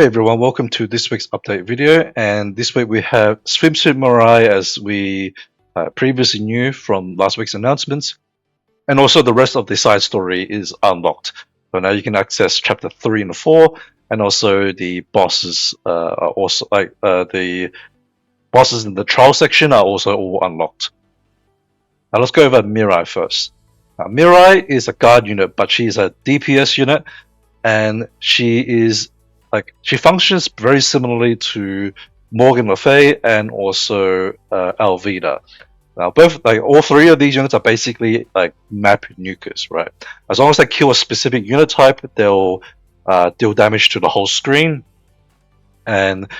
Hey everyone, welcome to this week's update video. And this week we have Swimsuit Mirai as we previously knew from last week's announcements. And also the rest of the side story is unlocked. So now you can access chapter 3 and 4, and also the bosses are also the bosses in the trial section are also all unlocked. Now let's go over Mirai first. Mirai is a guard unit, but she's a DPS unit, and she functions very similarly to Morgan Le Fay and also Alvitr. Now, all three of these units are basically like map nukers, right? As long as they kill a specific unit type, they'll deal damage to the whole screen, and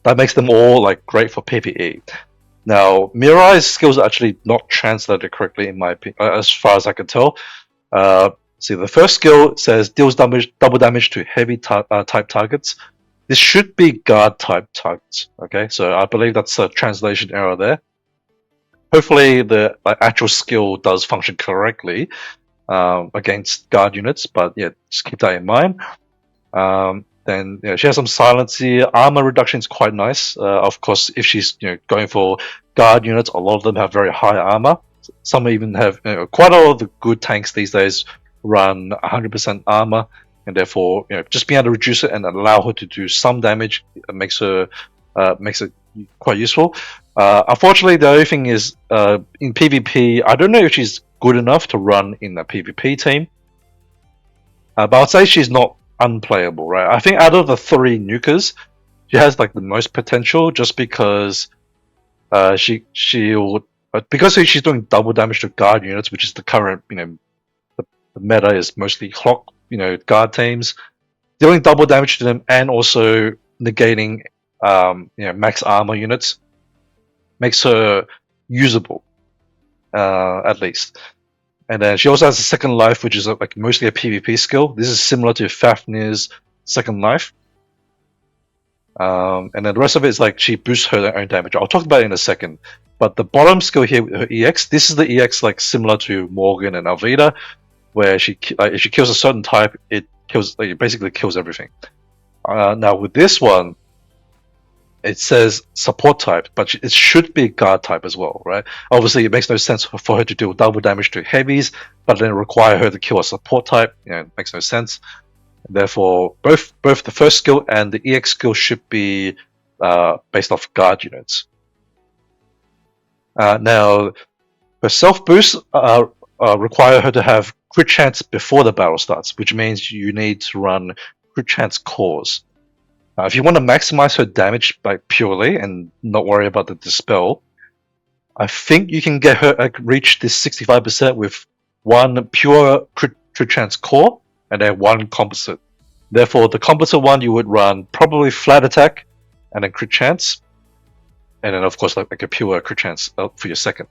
that makes them all like great for PvE. Now, Mirai's skills are actually not translated correctly in my opinion, as far as I can tell. See, the first skill says deals double damage to heavy type targets. This should be guard type targets. Okay, so I believe that's a translation error there. Hopefully, the actual skill does function correctly against guard units, but yeah, just keep that in mind. Then she has some silency. Armor reduction is quite nice. Of course, if she's going for guard units, a lot of them have very high armor. Some even have quite a lot of the good tanks these days run 100% armor, and therefore just being able to reduce it and allow her to do some damage makes it quite useful. Unfortunately, the other thing is in PvP, I don't know if she's good enough to run in a PvP team, but I'd say she's not unplayable, right? I think out of the three nukers, she has like the most potential, just because because she's doing double damage to guard units, which is the current the meta is mostly clock guard teams, dealing double damage to them and also negating max armor units makes her usable, at least. And then she also has a second life, which is like mostly a PvP skill. This is similar to Fafnir's second life. And then the rest of it is like she boosts her own damage. I'll talk about it in a second. But the bottom skill here, her EX, this is the EX like similar to Morgan and Alvitr, where if she kills a certain type, it basically kills everything. Now with this one, it says support type, but it should be guard type as well, right? Obviously, it makes no sense for her to do double damage to heavies, but then require her to kill a support type. It makes no sense. Therefore, both the first skill and the EX skill should be based off guard units. Now, her self boost require her to have crit chance before the battle starts, which means you need to run crit chance cores. If you want to maximize her damage purely and not worry about the dispel, I think you can get her reach this 65% with one pure crit chance core and then one composite. Therefore, the composite one you would run probably flat attack and then crit chance, and then of course like a pure crit chance for your second.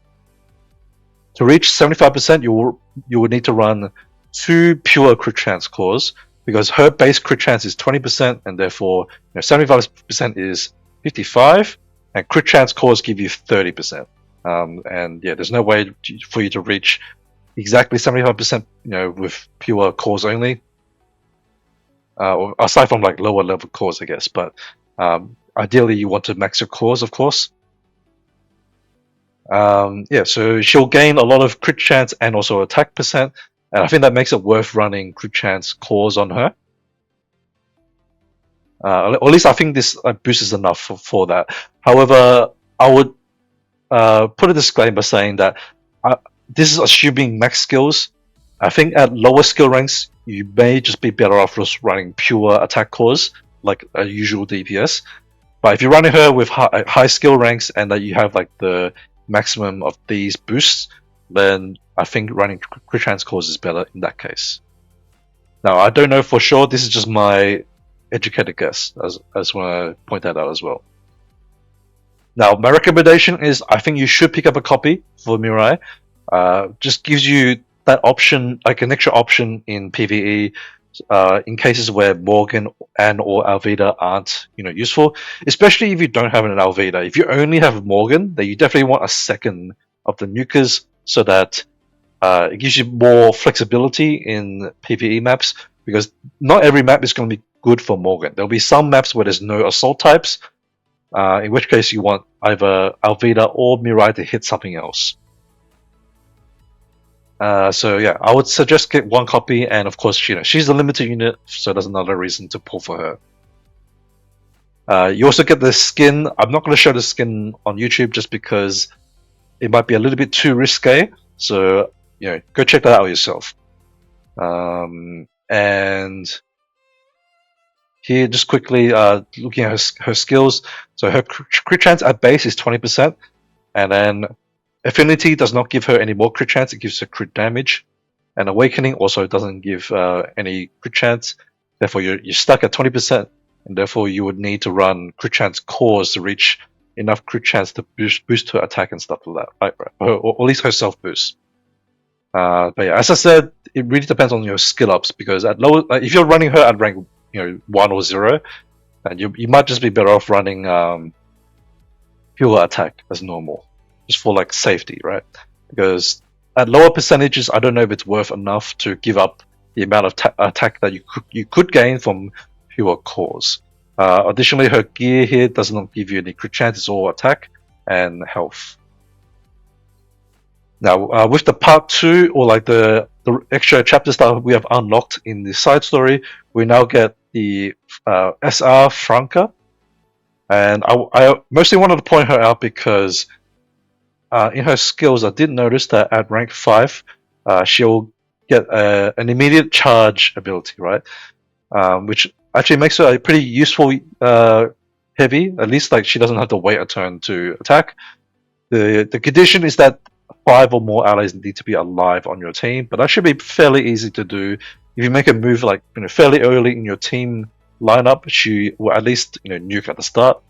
To reach 75%, you would need to run two pure crit chance cores, because her base crit chance is 20%, and therefore 75% is 55, and crit chance cores give you 30%. And yeah, there's no way for you to reach exactly 75%, with pure cores only, aside from like lower level cores, I guess. But ideally, you want to max your cores, of course. So she'll gain a lot of crit chance and also attack percent, and I think that makes it worth running crit chance cores on her. Or at least I think this boost is enough for that. However, I would put a disclaimer saying that this is assuming max skills. I think at lower skill ranks, you may just be better off just running pure attack cores, like a usual DPS. But if you're running her with high skill ranks and that you have like the maximum of these boosts, then I think running crit chance cores is better in that case. Now, I don't know for sure. This is just my educated guess. I just want to point that out as well. Now, my recommendation is I think you should pick up a copy for Mirai. Just gives you that option, like an extra option in PvE, in cases where Morgan and or Alvitr aren't useful, especially if you don't have an Alvitr. If you only have Morgan, then you definitely want a second of the nukers, so that it gives you more flexibility in PvE maps, because not every map is going to be good for Morgan. There'll be some maps where there's no assault types, in which case you want either Alvitr or Mirai to hit something else. So yeah, I would suggest get one copy, and of course, she's a limited unit, so that's another reason to pull for her. You also get the skin. I'm not going to show the skin on YouTube just because it might be a little bit too risque. So go check that out yourself. And here, just quickly looking at her skills. So her crit chance at base is 20%, and then Affinity does not give her any more crit chance. It gives her crit damage, and Awakening also doesn't give any crit chance. Therefore, you're stuck at 20%, and therefore you would need to run crit chance cores to reach enough crit chance to boost her attack and stuff like that, right? Or at least her self boost. But yeah, as I said, it really depends on your skill ups, because at low, if you're running her at rank 1 or 0, and you might just be better off running pure attack as normal, just for like safety, right? Because at lower percentages, I don't know if it's worth enough to give up the amount of attack that you could gain from pure cores. Additionally, her gear here does not give you any crit chance; it's all attack and health. Now, with the part 2, or like the extra chapters that we have unlocked in the side story, we now get the SR Franca, and I mostly wanted to point her out because in her skills, I did notice that at rank 5, she'll get an immediate charge ability, right? Which actually makes her a pretty useful heavy. At least like she doesn't have to wait a turn to attack. The condition is that 5 or more allies need to be alive on your team, but that should be fairly easy to do. If you make a move like fairly early in your team lineup, she will at least nuke at the start.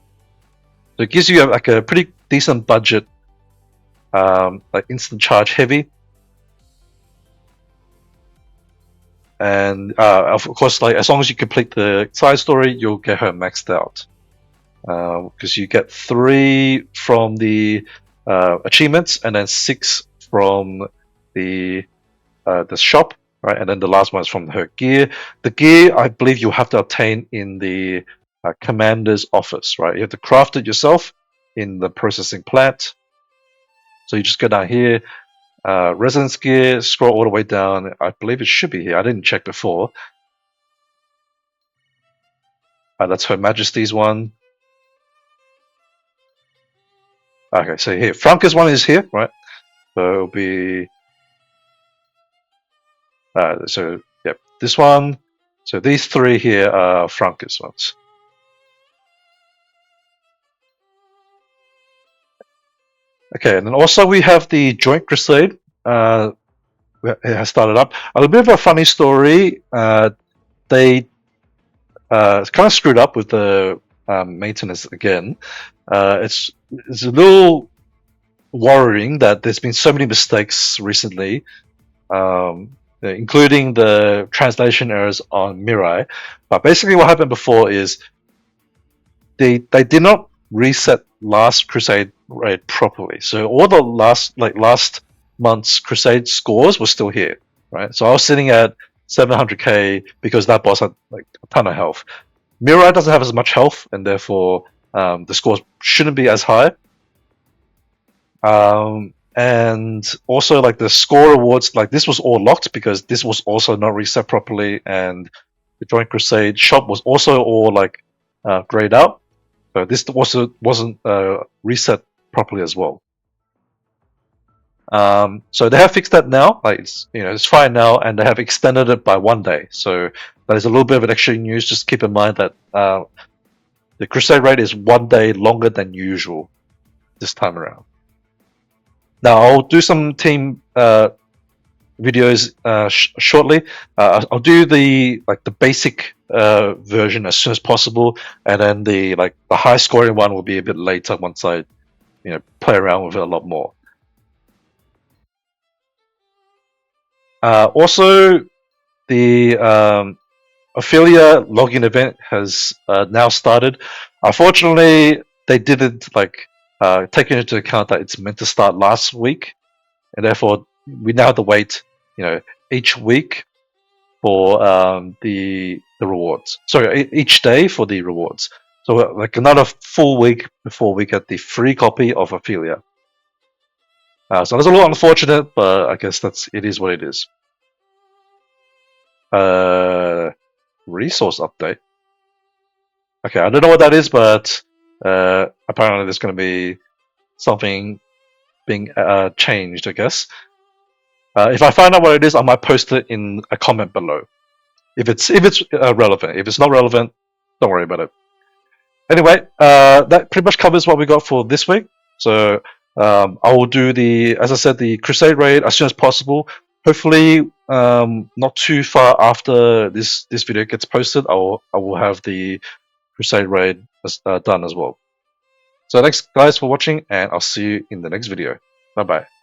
So it gives you like a pretty decent budget, like instant charge heavy, and of course, like as long as you complete the side story, you'll get her maxed out, because you get 3 from the achievements, and then 6 from the shop, right? And then the last one is from her gear. The gear, I believe, you have to obtain in the commander's office, right? You have to craft it yourself in the processing plant. So you just go down here, residence gear, scroll all the way down. I believe it should be here. I didn't check before. That's Her Majesty's one. Okay, so here, Franca's one is here, right? So it'll be, so yep, this one. So these 3 here are Franca's ones. Okay, and then also we have the Joint Crusade. It has started up. A little bit of a funny story. They kind of screwed up with the maintenance again. It's a little worrying that there's been so many mistakes recently, including the translation errors on Mirai. But basically, what happened before is they did not reset last Crusade raid properly. So all the last month's Crusade scores were still here, right? So I was sitting at 700k because that boss had like a ton of health. Mirai doesn't have as much health, and therefore the scores shouldn't be as high. And also, like the score rewards, like this was all locked because this was also not reset properly, and the Joint Crusade shop was also all like grayed out. So this also wasn't reset properly as well. So they have fixed that now. Like it's fine now, and they have extended it by 1 day. So there's a little bit of an extra news. Just keep in mind that the Crusade raid is 1 day longer than usual this time around. Now I'll do some team videos shortly. I'll do the basic version as soon as possible, and then the high scoring one will be a bit later once I play around with it a lot more. Also, the Ophelia login event has now started. Unfortunately, they didn't take into account that it's meant to start last week, and therefore we now have to wait, each week for the rewards. Sorry, each day for the rewards. So like another full week before we get the free copy of Ophelia. So that's a little unfortunate, but I guess it is what it is. Resource update. Okay, I don't know what that is, but apparently there's going to be something being changed, I guess. If I find out what it is, I might post it in a comment below. If it's relevant. If it's not relevant, don't worry about it. Anyway, that pretty much covers what we got for this week. So I will do as I said, the Crusade raid as soon as possible. Hopefully, not too far after this video gets posted, I will have the Crusade raid done as well. So thanks guys for watching, and I'll see you in the next video. Bye bye.